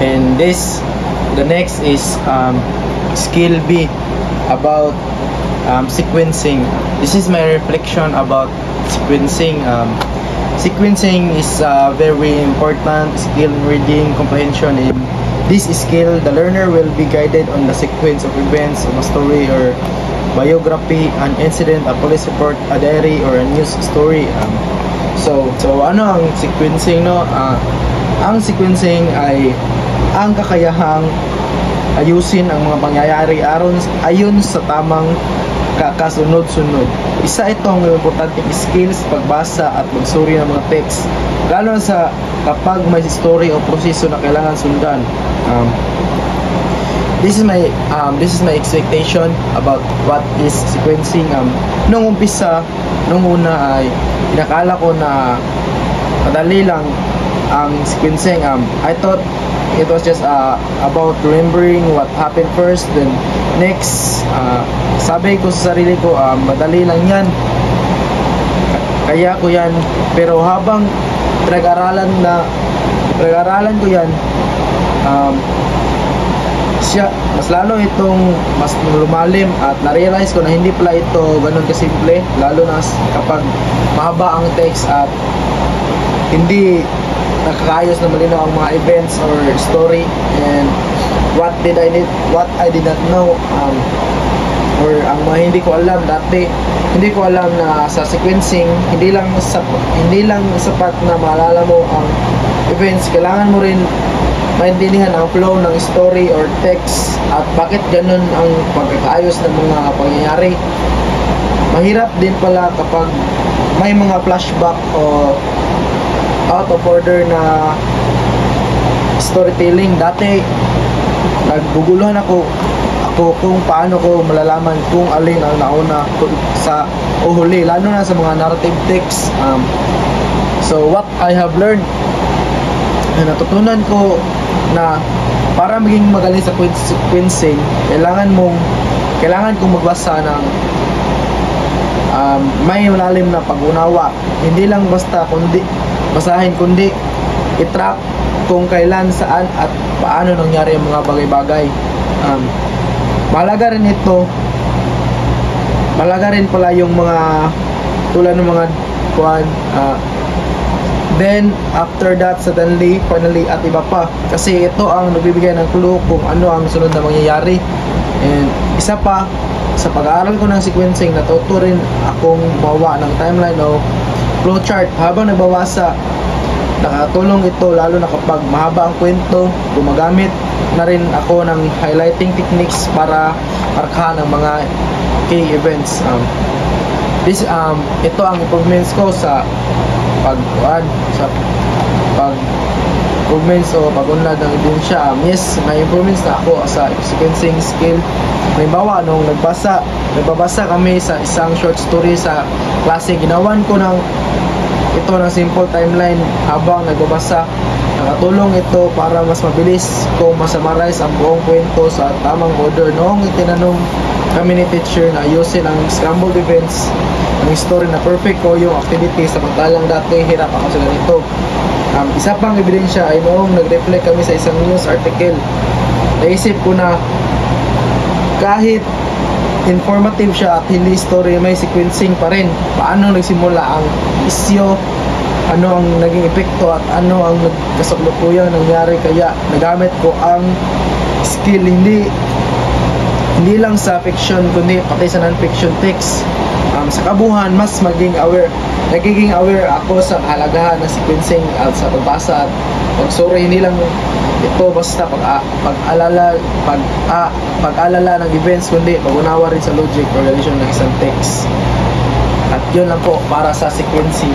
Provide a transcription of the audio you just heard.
And the next is skill B, about sequencing. This is my reflection about sequencing. Sequencing is a very important skill in reading comprehension. In this skill, the learner will be guided on the sequence of events of a story or biography, an incident, a police report, a diary, or a news story. So ano ang sequencing, no? Ang sequencing ay ang kakayahang ayusin ang mga pangyayari ayon sa tamang kakasunod-sunod. Isa itong importanteng skills pagbasa at magsuri ng mga text, lalo sa kapag may story o proseso na kailangan sundan. This is my expectation about what is sequencing. Nung una ay inakala ko na madali lang ang sequencing. I thought it was just about remembering what happened first, then next, sabi ko sa sarili ko, madali lang yan, kaya ko yan. Pero habang pinag-aralan ko yan, mas lalo itong mas lumalim, at na-realize ko na hindi pala ito ganun kasimple, lalo na kapag mahaba ang text at hindi nakakaayos na malinaw ang mga events or story, and what I did not know, or ang mga hindi ko alam dati. Hindi ko alam na sa sequencing hindi lang sapat na maalala mo ang events, kailangan mo rin maintindihan ang flow ng story or text at bakit ganun ang pagkakaayos ng mga pangyayari. Mahirap din pala kapag may mga flashback o out of order na storytelling. Dati nagguguluhan ako kung paano ko malalaman kung alin ang nauna sa huli, lalo na sa mga narrative text. So what I have learned, natutunan ko na para maging magaling sa sequencing, kailangan kong magbasa ng may malalim na pag-unawa. Hindi lang basta basahin, kundi i-track kung kailan, saan at paano nangyari ang mga bagay-bagay. Mahalaga rin pala yung mga tulad ng mga then after that, finally at iba pa, kasi ito ang nagbibigay ng clue kung ano ang sunod na mangyayari. And isa pa, sa pag-aaral ko ng sequencing, natuto rin akong gumawa ng timeline o flowchart habang nagbabasa. Nakatulong ito lalo na kapag mahaba ang kwento. Gumagamit na rin ako ng highlighting techniques para markahan ang mga key events. Ito ang improvements ko sa improvements o pag-unlad ng ebidensya. Yes, may improvements na ako sa sequencing skill. Halimbawa, nung nagbabasa kami sa isang short story sa klase, ginawan ko ng simple timeline habang nagbabasa. Nakatulong ito para mas mabilis kung masummarize ang buong kwento sa tamang order. Noong itinanong kami ni teacher na ayusin ang scrambled events ng story na perfect ko yung activity, samantalang dati hirap ako sila nito. Isa pang ebidensya ay noong nag-reflect kami sa isang news article, naisip ko na kahit informative siya at hindi story, may sequencing pa rin. Paano nagsimula ang isyo, ano ang naging epekto, at ano ang nagkasaklukuyang nangyari. Kaya nagamit ko ang skill hindi lang sa fiction kundi pati sa non-fiction text. Sa kabuuan, mas nagiging aware ako sa kahalagahan ng sequencing at sa pagbasa at pagsuri. Hindi lang ito basta pag-alala ng events, kundi pag-unawa rin sa logic or relation ng isang text. At yun lang po para sa sequencing.